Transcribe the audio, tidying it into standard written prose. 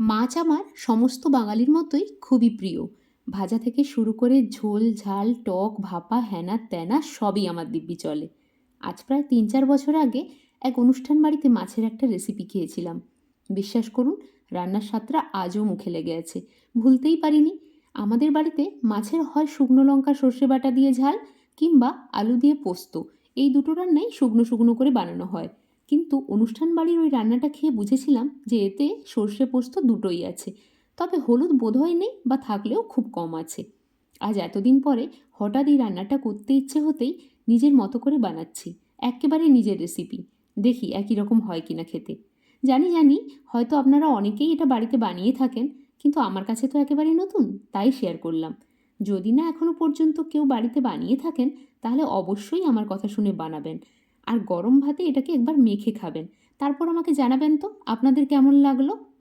মাছ আমার সমস্ত বাঙালির মতোই খুবই প্রিয়। ভাজা থেকে শুরু করে ঝোল, ঝাল, টক, ভাপা, হ্যানা ত্যানা সবই আমার দিব্যি চলে। আজ প্রায় ৩-৪ বছর আগে এক অনুষ্ঠান বাড়িতে মাছের একটা রেসিপি খেয়েছিলাম। বিশ্বাস করুন, রান্নার স্বাদটা আজও মুখে লেগে আছে। ভুলতেই পারিনি। আমাদের বাড়িতে মাছের হয় শুকনো লঙ্কা সর্ষে বাটা দিয়ে ঝাল, কিংবা আলু দিয়ে পোস্ত। এই দুটো রান্নাই শুকনো শুকনো করে বানানো হয়। কিন্তু অনুষ্ঠান বাড়ির ওই রান্নাটা খেয়ে বুঝেছিলাম যে এতে সর্ষে পোস্ত দুটোই আছে। তবে হলুদ বোধহয় নেই, বা থাকলেও খুব কম আছে। আজ এতদিন পরে হঠাৎ এই রান্নাটা করতে ইচ্ছে হতেই নিজের মতো করে বানাচ্ছি। একেবারে নিজের রেসিপি। দেখি একই রকম হয় কিনা খেতে। জানি জানি, হয়তো আপনারা অনেকেই এটা বাড়িতে বানিয়ে থাকেন, কিন্তু আমার কাছে তো একেবারে নতুন, তাই শেয়ার করলাম। যদি না এখনো পর্যন্ত কেউ বাড়িতে বানিয়ে থাকেন, তাহলে অবশ্যই আমার কথা শুনে বানাবেন। আর গরম ভাতে এটাকে একবার মেখে খাবেন। তারপর আমাকে জানাবেন তো আপনাদের কেমন লাগলো।